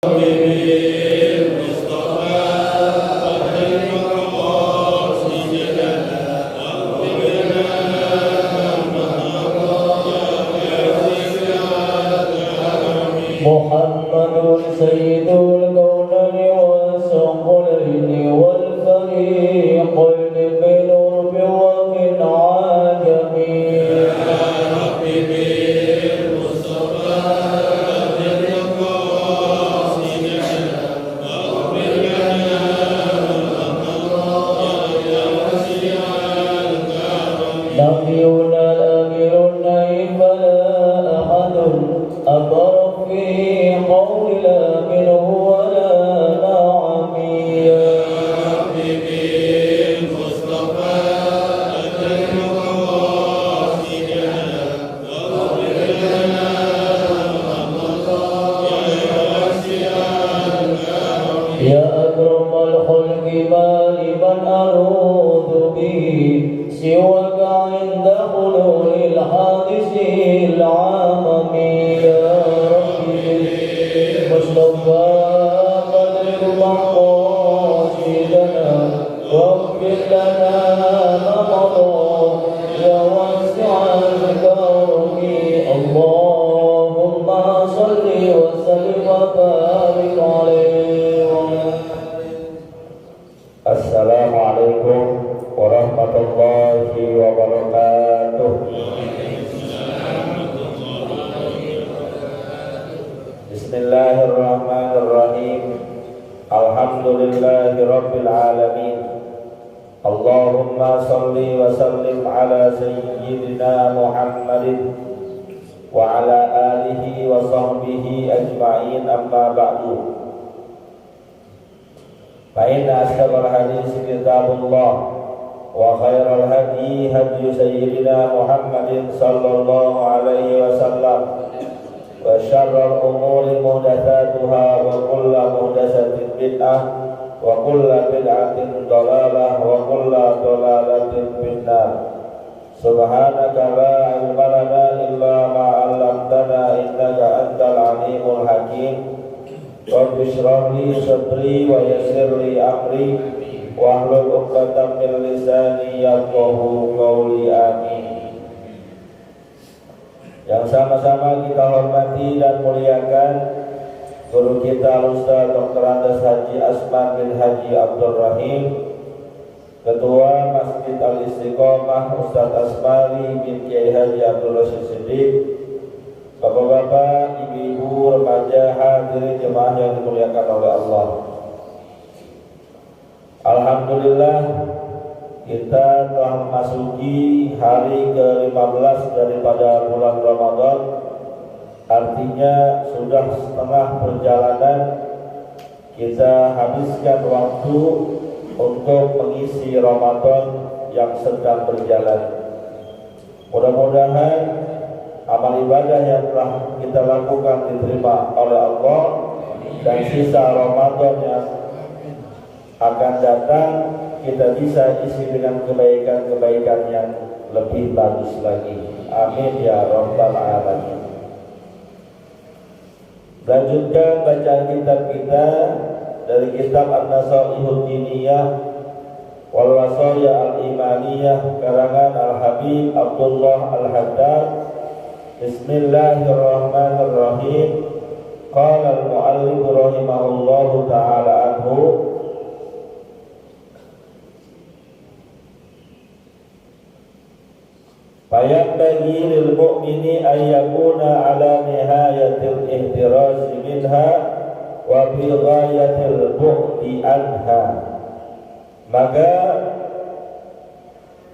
محمد سيد الكونين والثقلين والفريقين من عرب ومن عجم يا رب بالمصطفى بالقاسم واغفر لنا يا واسع الكرم لم ينال أمير النعيم فلا أحد أبرك في قول لا منه ولا نعم يا رب بالمصطفى أجل مقاصدنا واغفر لنا يا أكرم الخلق ما لمن أعوذ به سواك عند حلول الحادث العامم يا مصطفى قدر مقاصدنا واغفر لنا ما مضى يا واسع الكرم اللهم صل وسلم وبارك عليه. Assalamualaikum warahmatullahi wabarakatuh. Bismillahirrahmanirrahim. Alhamdulillahi rabbil alamin. Allahumma salli wa sallim ala sayyidina Muhammadin wa ala alihi wa sahbihi ajma'in, amma ba'du. Fa inna asdaqal hadits kitabullah wa khairal hadi hadi sayyidina Muhammadin sallallahu alaihi wasallam wa syarrul umuri muhdatsatuha wa kullu muhdatsatin bid'ah wa kullu bid'atin dhalalah wa kullu dhalalatin finnar. Subhanaka la ilma lana illa ma 'allamtana innaka antal alimul hakim. Rabbi shrah li sadri wa yassir li amri wahlul 'uqdatam min lisani yafqahu qawli. Amin. Yang sama-sama kita hormati dan muliakan guru kita Ustaz Dr. Andes Haji Asman bin Haji Abdul Rahim, Ketua Masjid Al-Istiqomah Ustaz Asmari bin Kiai Haji Abdul Rashid Siddiq, Bapak-bapak, ibu-ibu, remaja, hadirin jemaah yang dimuliakan oleh Allah. Alhamdulillah, kita telah memasuki hari ke-15 daripada bulan Ramadan. Artinya sudah setengah perjalanan kita habiskan waktu untuk mengisi Ramadan yang sedang berjalan. Mudah-mudahan amal ibadah yang telah kita lakukan diterima oleh Allah, dan sisa Ramadan yang akan datang kita bisa isi dengan kebaikan-kebaikan yang lebih bagus lagi. Amin ya rabbal alamin. Lanjutkan bacaan kitab kita dari kitab An-Nasaihud Diniyah wal Wasaya Al-Imaniyah karangan Al-Habib Abdullah Al-Haddad. Bismillahirrahmanirrahim. Qala al-mu'allif rahimahullahu ta'ala anhu, فَيَنْبَغِي لِلْمُؤْمِنِ أَنْ يَكُونَ عَلَى نِهَايَةِ الْإِحْتِرَازِ مِنْهَا وَفِي غَايَةِ الْبُعْدِ عَنْهَا. Maka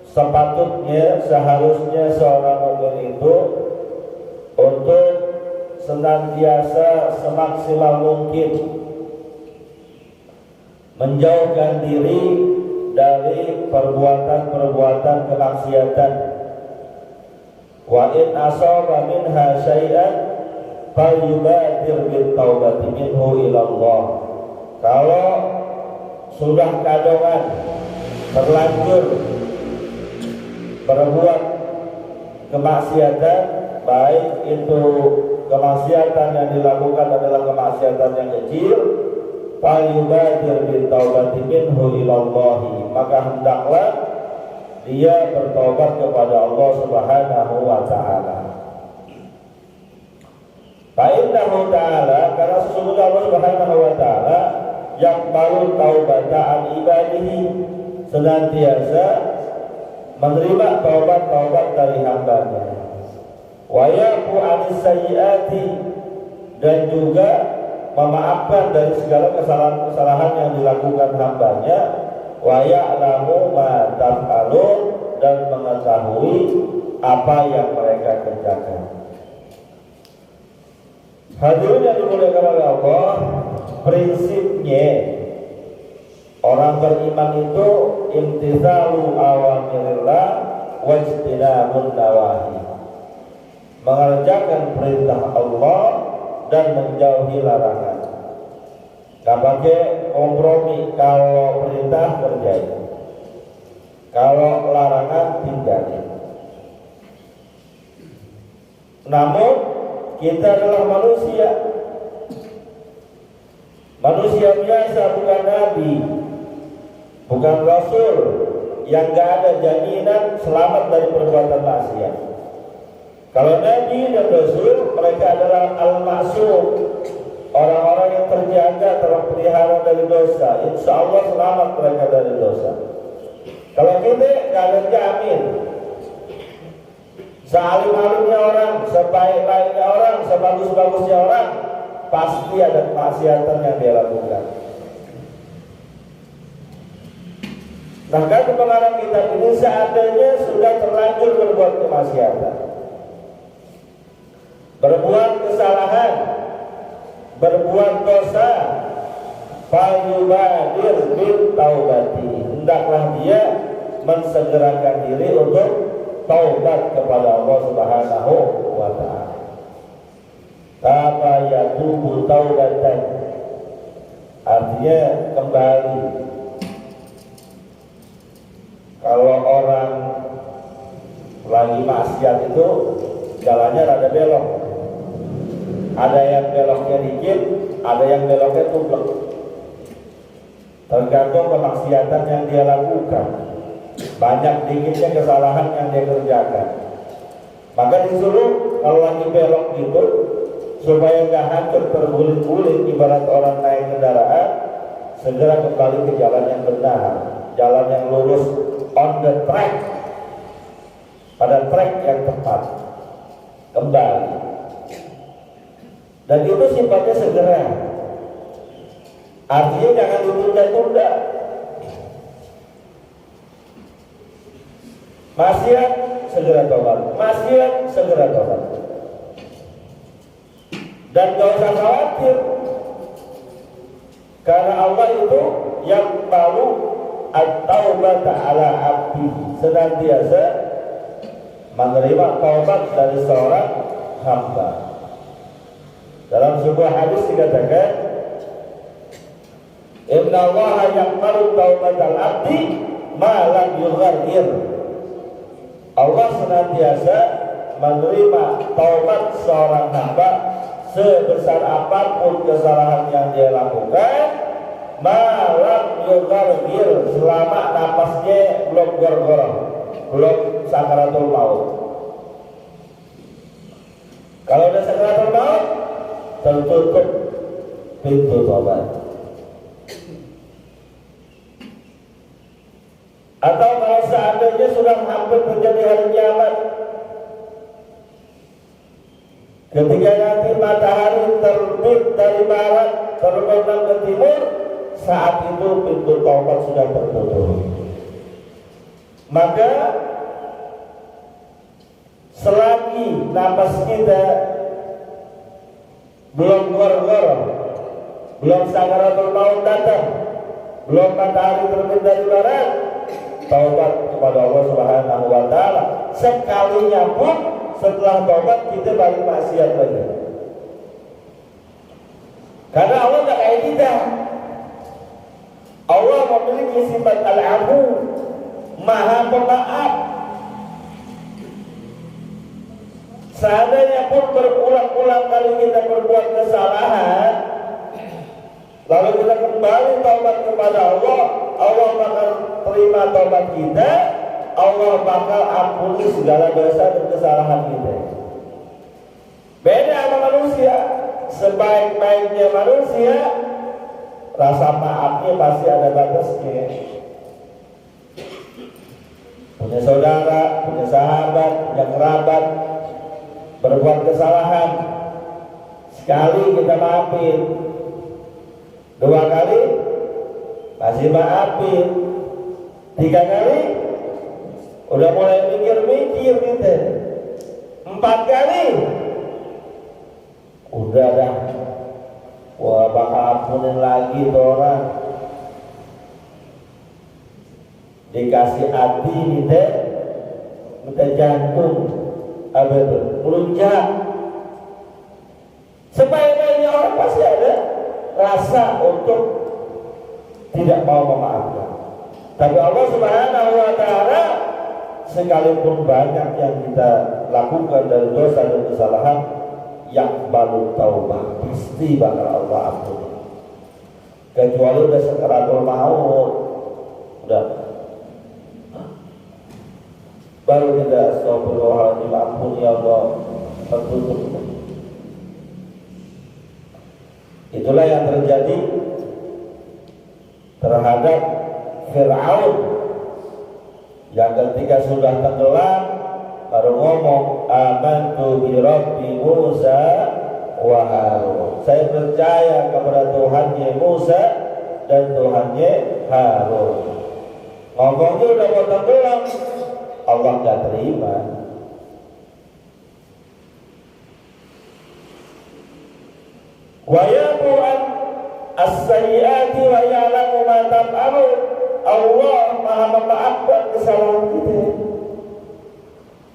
sepatutnya, seharusnya seorang mukmin itu untuk senantiasa semaksimal mungkin menjauhkan diri dari perbuatan-perbuatan kemaksiatan. Wa in asaba minha syai'an falyubadir bit taubati minhu ila Allah. Kalau sudah kadongan terlanjur berbuat kemaksiatan, baik itu kemaksiatan yang dilakukan adalah kemaksiatan yang kecil, fayubadir bitaubati minhu ilallahi, maka hendaklah dia bertobat kepada Allah Subhanahu wa taala. Fa'innahu ta'ala, karena sesungguhnya Allah Subhanahu wa ta'ala yaqbalu taubata an ibadihi, senantiasa menerima taubat-taubat dari hambanya. Wa yafu anis sayyiati, dan juga memaafkan dari segala kesalahan-kesalahan yang dilakukan hambanya. Wa ya'lamu ma taf'alun, dan mengetahui apa yang mereka kerjakan. Hadirin yang dimuliakan oleh Allah, prinsipnya orang beriman itu imtithalu awamirillah wajtinabun nawahi, mengerjakan perintah Allah dan menjauhi larangan. Gak pakai kompromi, kalau perintah kerjain, kalau larangan tinggalin. Namun kita adalah manusia biasa, bukan nabi, bukan rasul, yang gak ada jaminan selamat dari perbuatan maksiat. Kalau nabi dan rasul, mereka adalah al-ma'sum, orang-orang yang terjaga, terpelihara dari dosa. Insya Allah selamat mereka dari dosa. Kalau kita gak ada jamin. Sealim-alimnya orang, sebaik-baiknya orang, sebagus-bagusnya orang, pasti ada kemaksiatan yang dia lakukan. Nah, kan pengarang kitab ini seandainya sudah terlanjur berbuat kemaksiatan, berbuat kesalahan, berbuat dosa, falyubadir bil taubati, hendaklah dia mensegerakan diri untuk taubat kepada Allah Subhanahu wa ta'ala. Taba yatubu taubatan, artinya kembali. Kalau orang lagi maksiat itu jalannya rada belok, ada yang beloknya dikit, ada yang beloknya tumplek, tergantung kemaksiatan yang dia lakukan. Banyak dikitnya kesalahan yang dia kerjakan, maka disuruh kalau lagi belok gitu, supaya gak hancur terguling-guling ibarat orang naik kendaraan, segera kembali ke jalan yang benar, jalan yang lurus, on the track, pada track yang tepat, kembali. Dan itu sifatnya segera, artinya jangan ditunda-tunda. Maksiat segera tobat, maksiat segera tobat. Dan gak usah khawatir, karena Allah itu yang baru at-taubata ala abdi, senantiasa menerima taubat dari seorang hamba. Dalam sebuah hadis dikatakan, inna Allah yaqbalu taubatal abdi ma lam yughargir, Allah senantiasa menerima taubat seorang hamba sebesar apapun kesalahan yang dia lakukan, malam yughargir, selama napasnya belum gorgorong, belum sakaratul maut. Kalau udah sakaratul maut, tertutup pintu taubat. Atau kalau seandainya sudah hampir terjadi hari kiamat, ketika nanti matahari terbit dari barat, terbenam ke timur, saat itu pintu taubat sudah tertutup. Maka selagi napas kita belum gor-gor, belum sakaratul maut datang, belum matahari terbit dari barat, taubat kepada Allah Subhanahu wa ta'ala. Sekalinya pun setelah taubat kita balik maksiat lagi. Karena Allah tak kayak kita. Allah memiliki sifat al-afu, maha pemaaf. Seandainya pun berulang-ulang kali kita berbuat kesalahan, lalu kita kembali taubat kepada Allah, Allah bakal terima taubat kita, Allah bakal ampuni segala dosa dan kesalahan kita. Beda sama manusia. Sebaik-baiknya manusia, rasa maafnya pasti ada batasnya. Punya saudara, punya sahabat, punya kerabat berbuat kesalahan, sekali kita maafin, 2 kali masih maafin, 3 kali udah mulai mikir-mikir gitu, 4 kali udah dah, wah bakal ampunin lagi tuh orang. Dikasih hati gitu, minta jantung apa itu, melunjak. Sebaik-baiknya orang pasti ada rasa untuk tidak mau memaafkan. Tapi Allah Subhanahu wa Ta'ala, sekalipun banyak yang kita lakukan dari dosa dan kesalahan, yang baru taubat pasti bakal Allah ampuni. Kecuali udah sakaratul maut, udah baru kita astagfirullahaladzim, ampuni ya Allah, tertutup. Itulah yang terjadi terhadap Fir'aun yang ketika sudah tenggelam baru ngomong amantu bi rabbi Musa wa Harun, saya percaya kepada Tuhannya Musa dan Tuhannya Harun. Ngomongnya udah mau tenggelam, Allah gak terima. Wa yaqu'an as-sayyi'ati wa ya'lamu ma taf'alun. Allah Maha memaafkan kesalahan kita.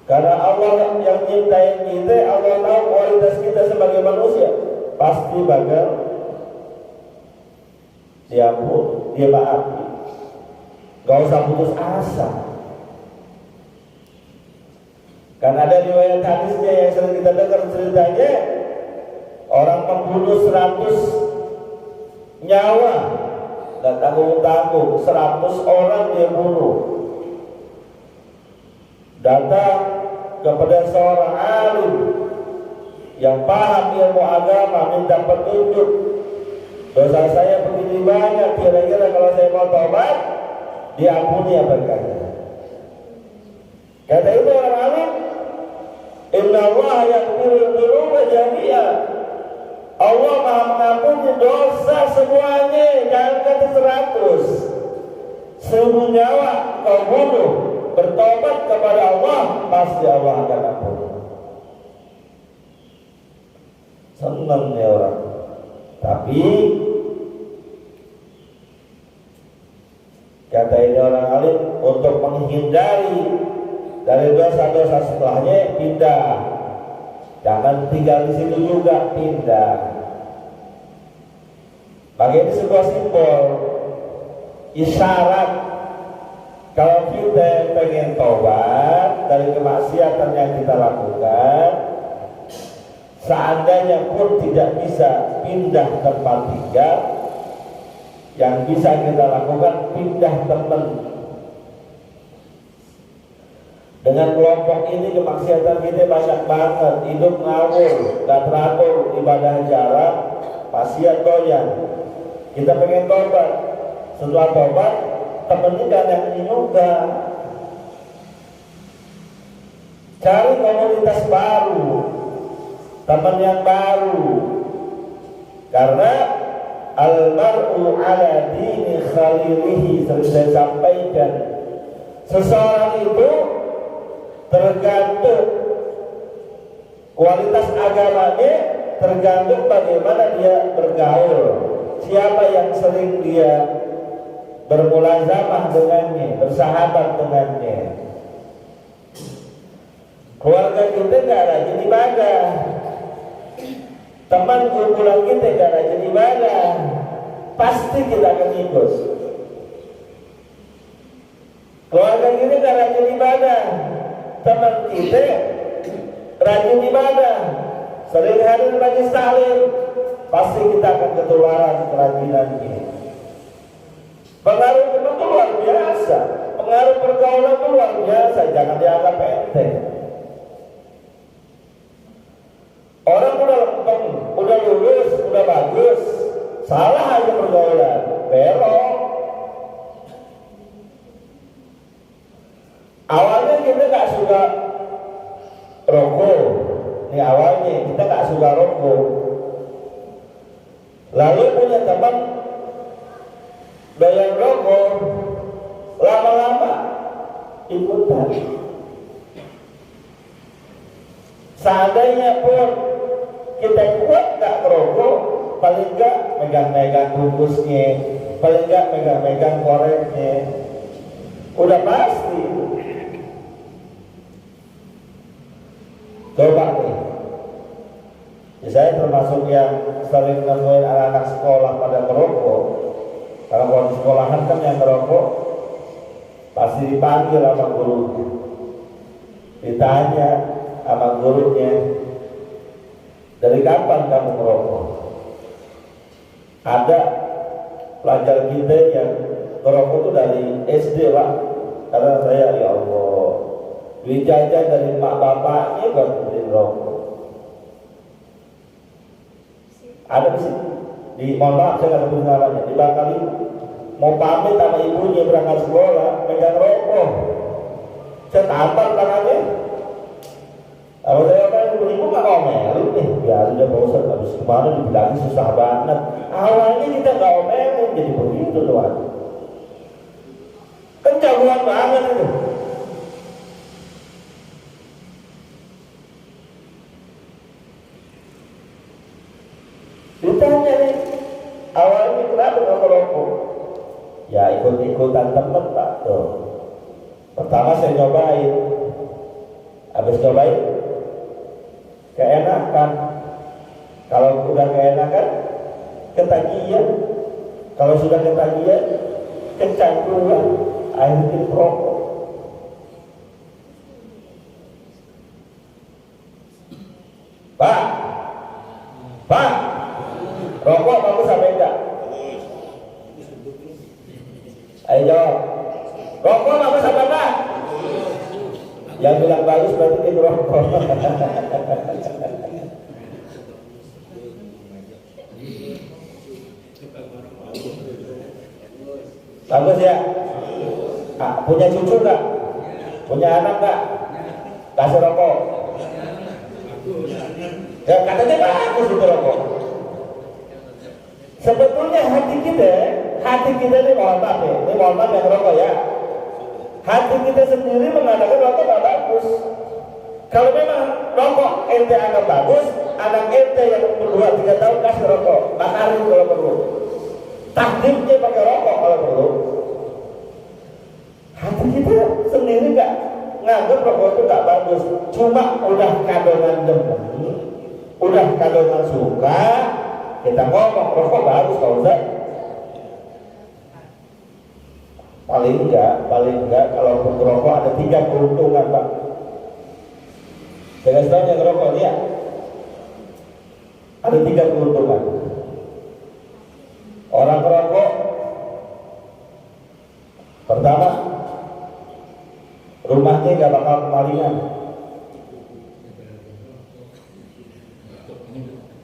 Karena Allah yang nyiptain kita, Allah tahu kualitas kita sebagai manusia, pasti bakal diampun, dia maafi. Gak usah putus asa. Karena ada riwayat hadisnya yang sering kita dengar ceritanya, orang membunuh 100 nyawa, dan tanggung-tanggung 100 orang dia bunuh. Datang kepada seorang alim yang paham ilmu agama, minta petunjuk. Dosa saya begini banyak, kira-kira kalau saya mau taubat diampuni apa enggak? Kata itu orang alim, inna Allah yaghfirul dzunuba jami'a. Allah Maha mengampuni dosa semuanya, jangan kata 100. 1000 nyawa kau bunuh, bertobat kepada Allah, pasti Allah akan ampuni. Senang ya orang. Tapi kata ini orang alim, untuk menghindari dari dosa-dosa setelahnya, pindah. Jangan tinggal di situ juga, pindah. Bagi ini sebuah simbol, isyarat kalau kita pengen tobat dari kemaksiatan yang kita lakukan, seandainya pun tidak bisa pindah tempat tinggal, yang bisa kita lakukan pindah teman. Dengan kelompok ini kemaksiatan kita banyak banget, hidup ngawur, gak teratur, ibadah jarang, maksiat doyan. Kita pengen tobat, setelah tobat temennya gak ada yang juga. Cari komunitas baru, teman yang baru. Karena al-mar'u ala dini khalilihi, sering saya sampaikan, seseorang itu tergantung kualitas agamanya, tergantung bagaimana dia bergaul, siapa yang sering dia bermulazamah dengannya, bersahabat dengannya. Keluarga kita gak rajin ibadah, teman kumpulan kita gak rajin ibadah, pasti kita akan ikut. Keluarga kita gak rajin ibadah, teman kita rajin ibadah, sering hadir majlis taklim, pasti kita akan ketularan kerajinan ini. Pengaruh itu luar biasa, pengaruh pergaulan itu luar biasa, jangan dianggap enteng. Orang udah lulus, udah bagus, salah aja pergaulan, belok. Awalnya kita gak suka rokok, ini awalnya kita gak suka rokok. Lalu punya teman doyan rokok, lama-lama ikutan. Seandainya pun kita kuat gak ngerokok, paling gak megang-megang bungkusnya, paling gak megang-megang koreknya, udah pasti. Coba nih, saya termasuk yang sering nemuin anak-anak sekolah pada merokok. Karena kalau di sekolahan kan yang merokok pasti dipanggil sama gurunya, ditanya sama gurunya, dari kapan kamu merokok? Ada pelajar kita yang merokok itu dari SD, Pak. Karena saya, ya Allah, dijajah dari mak bapaknya buat beli rokok. Ada di sini, di mohon maaf saya nggak sebut namanya, di Bangkali mau pamit sama ibunya berangkat sekolah, pegang rokok. Saya tampar tangannya. Kalau saya kan ibu nggak ngomelin nih, ya udah bosan habis kemana dibilangin susah banget. Awalnya kita nggak omelin, jadi begitu doang. Kan jagoan banget itu. Ditanya nih, awalnya kenapa nggak merokok? Ya ikut-ikutan temen, Pak. Tuh. Pertama saya nyobain, habis nyobain keenakan. Kalau udah keenakan, ketagihan. Kalau sudah ketagihan, kecanduan, akhirnya merokok. Pak, rokok bagus apa enggak? Ayo jawab. Rokok bagus apa enggak? Yang bilang bagus berarti dia merokok. Bagus ya? Punya cucu enggak? Punya anak enggak? Kasih rokok. Ya katanya bagus itu rokok. Sebetulnya hati kita ini mohon maaf ya, ini mohon maaf yang rokok ya. Hati kita sendiri mengatakan rokok tidak bagus. Kalau memang rokok ente anggap bagus, anak ente yang umur 2-3 tahun kasih rokok, bakarin kalau perlu. Takdirnya pakai rokok kalau perlu. Hati kita sendiri nggak nganggap rokok itu nggak bagus, cuma udah kadongan demen, udah kadongan suka, kita ngomong rokok bagus kalau Ustaz. Paling enggak kalau merokok ada 3 keuntungan, Pak. Saya kasih tahu yang ngerokok ini ya, ada 3 keuntungan. Orang merokok, pertama, rumahnya nggak bakal kemalingan.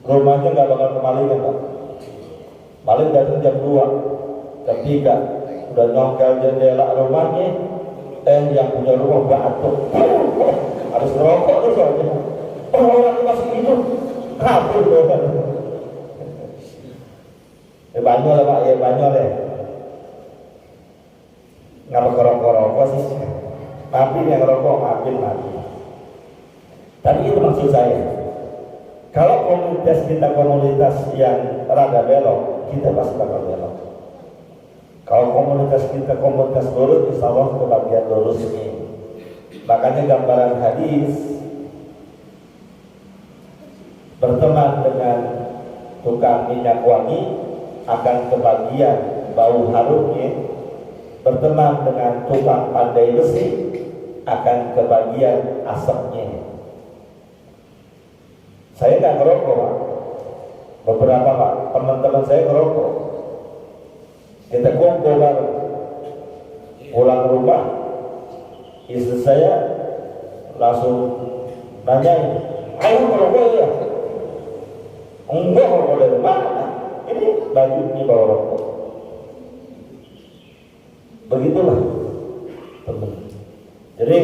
Rumahnya nggak bakal kemalingan, Pak. Paling datang jam 2, jam 3, udah nyongkel jendela rumahnya, yang punya rumah batuk, harus ngerokok tuh soalnya. Orang masih hidup, kabur kan? Banyol ya Pak, ya banyol ya. Nggak ngerokok sih, tapi yang ngerokok mati. Tapi itu maksud saya. Kalau komunitas kita komunitas yang rada belok, kita pasti bakal belok. Kalau komunitas kita komunitas lurus, insya Allah kebagian lurus ini. Makanya gambaran hadis, berteman dengan tukang minyak wangi akan kebagian bau harumnya, berteman dengan tukang pandai besi akan kebagian asapnya. Saya nggak ngerokok Pak. Beberapa Pak, teman-teman saya ngerokok. Kita kumpul bareng. Pulang rumah, istri saya langsung nanyain, ayo ngerokok ya? Enggak, ngerokok dari mana? Ini baju ini bawa rokok. Begitulah teman. Jadi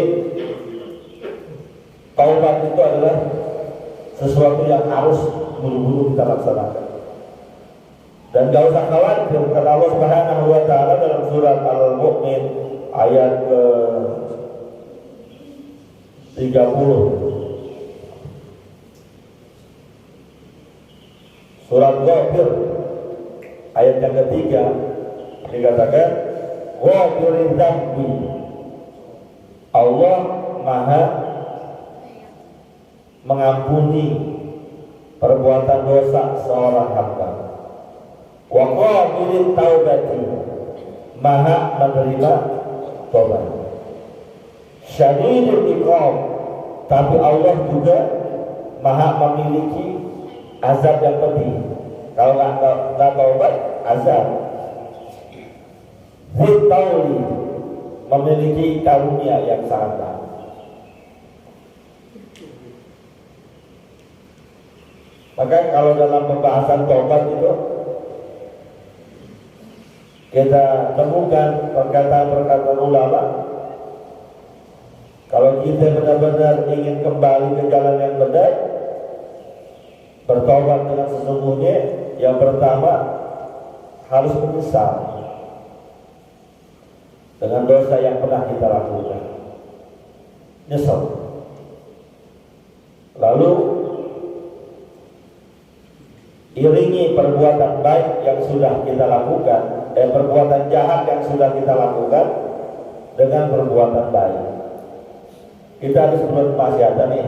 taubat itu adalah sesuatu yang harus buru-buru kita laksanakan. Dan gak usah khawatir karena Allah Subhanahu wa taala dalam surat Al-Mu'min ayat ke 30. Surat Ghafir ayat yang ketiga dikatakan Ghafirin dzambi. Allah Maha mengampuni perbuatan dosa seorang hamba. Wa qabilit taubati, Maha menerima tobat. Syadidul iqab, tapi Allah juga Maha memiliki azab yang pedih. Kalau nggak taubat, azab. Zitauli, memiliki karunia yang sangat banyak. Maka kalau dalam pembahasan taubat itu kita temukan perkataan-perkataan ulama, kalau kita benar-benar ingin kembali ke jalan yang benar, bertobat dengan sesungguhnya, yang pertama harus menyesal dengan dosa yang pernah kita lakukan. Nyesal. Lalu iringi perbuatan baik yang sudah kita lakukan, perbuatan jahat yang sudah kita lakukan dengan perbuatan baik. Kita harus bermaksiatan nih.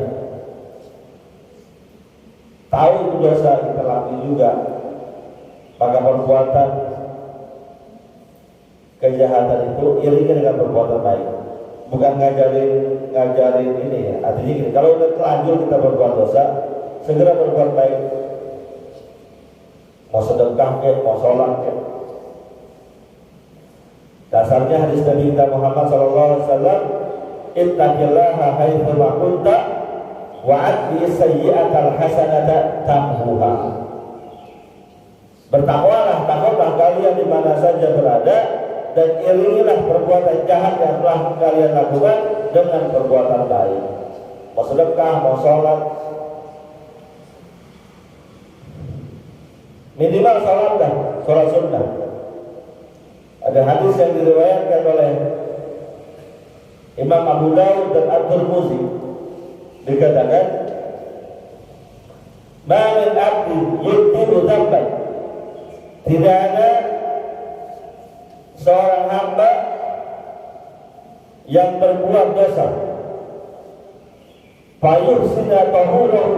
Tahu itu dosa kita lakukan juga, maka perbuatan kejahatan itu iringi dengan perbuatan baik. Bukan ngajarin ini ya. Artinya gini, kalau udah terlanjur kita berbuat dosa, segera berbuat baik. Mau sedekah ke, mau sholat ke. Dasarnya hadis Nabi kita Muhammad SAW, ittaqillaha haitsu ma kunta wa'addi sayyi'atal hasanata tamhuha. Bertakwalah, takutlah kalian di mana saja berada, dan iringilah perbuatan jahat yang telah kalian lakukan dengan perbuatan baik. Mau sedekah, mau sholat, minimal sholat dah, sholat sunnah. Ada hadis yang diriwayatkan oleh Imam Abu Dawud dan At-Tirmidzi, dikatakan, "Ma min 'abdin yudhibu dzamban." Tidak ada seorang hamba yang berbuat dosa, fayuhsina tahurahu,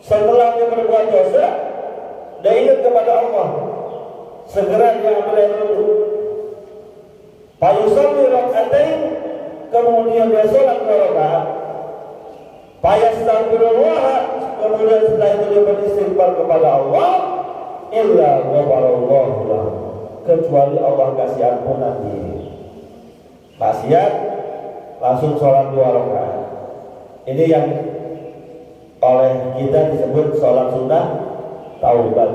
setelah dia berbuat dosa, dia ingat kepada Allah, segera dia ambil air wudu, fayusalli rak'atain, kemudian dia sholat 2 rakaat, fayastaghfirullah, kemudian setelah itu dia beristighfar kepada Allah, illa ghafarallahu lahu, kecuali Allah kasih ampunan diri. Maksiat langsung sholat 2 rakaat. Ini yang oleh kita disebut sholat sunnah taubat.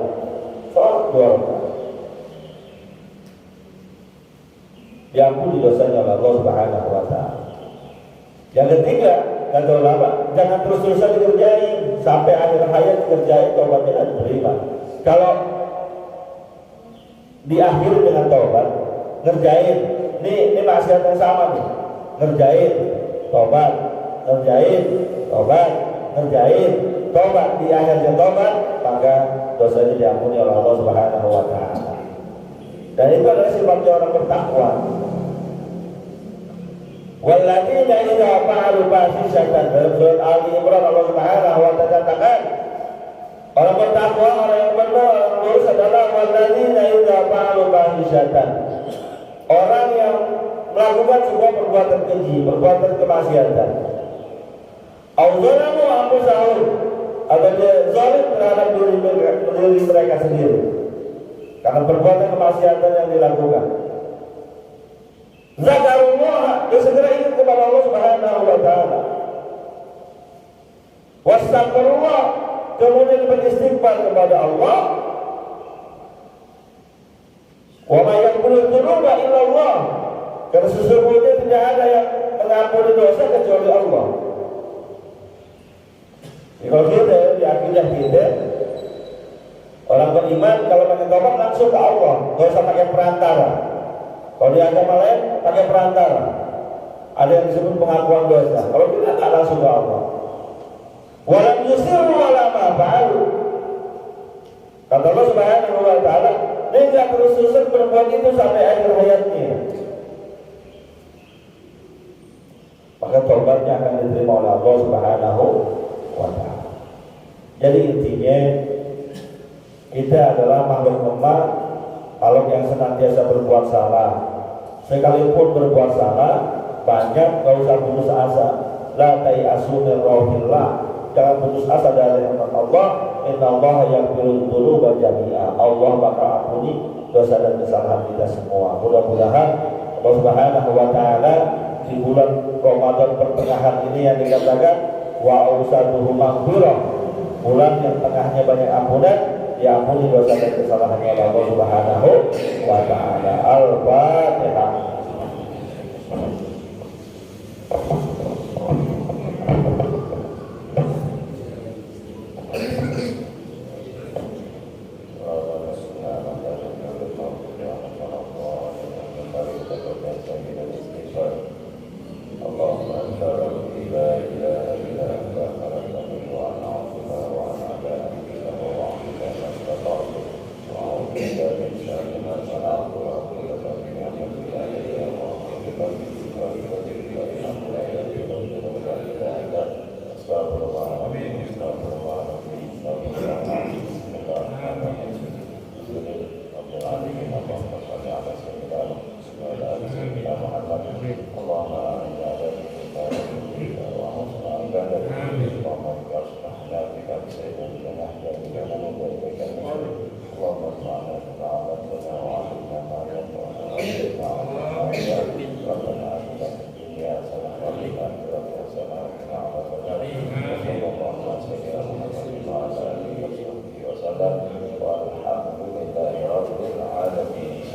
Sholat 2 rakaat, diampuni dosanya oleh Allah Subhanahu wa taala. Yang ketiga, kata ulama, jangan terus-terusan dikerjain sampai akhir hayat, dikerjain taubatnya diterima. Kalau diakhiri dengan taubat, ngerjain, ini maksiat yang sama nih, ngerjain taubat, ngerjain taubat, ngerjain taubat, di akhirnya taubat, maka dosanya diampuni oleh Allah Subhanahu wa taala. Dan itu adalah sifatnya orang bertakwa. Walladzina idza fa'alu fahishatan, dalam surat Ali Imran Allah Subhanahu wa taala katakan, orang bertakwa, orang yang benar, orang lurus adalah walladzina idza fa'alu fahishatan, orang yang melakukan sebuah perbuatan keji, perbuatan kemaksiatan, au zalamu anfusahum, atau dia zalim terhadap diri mereka sendiri karena perbuatan kemaksiatan yang dilakukan. Zakarullah, dia segera ingat kepada Allah Subhanahu wa taala. Wastaghfirullah, kemudian beristighfar kepada Allah. Wa may yaghfiru dzunuba illa Allah, karena sesungguhnya tidak ada yang mengampuni dosa kecuali Allah. Kalau kita di akidah kita, orang beriman kalau pakai tobat langsung ke Allah, nggak usah pakai perantara. Kalau di agama lain pakai perantara, ada yang disebut pengakuan dosa. Kalau kita tak langsung ke Allah. Walam yusiru wala ma fa'alu. Kata Allah Subhanahu wa taala, dia tidak terus-terusan berbuat itu sampai akhir hayatnya. Maka tobatnya akan diterima oleh Allah Subhanahu wa taala. Jadi intinya kita adalah makhluk lemah, makhluk yang senantiasa berbuat salah. Sekalipun berbuat salah banyak, gak usah putus asa. La tayasu min rauhillah, jangan putus asa dari rahmat Allah. Innallaha yaghfiru dzunuba jami'a, Allah bakal ampuni dosa dan kesalahan kita semua. Mudah-mudahan Allah Subhanahu wa taala di bulan Ramadan pertengahan ini yang dikatakan wa ausaduhu maghfirah, bulan yang tengahnya banyak ampunan, diampuni dosa dan kesalahannya oleh Allah Subhanahu wa taala. Al-Fatihah. Walhamdulillahi rabbil alamin.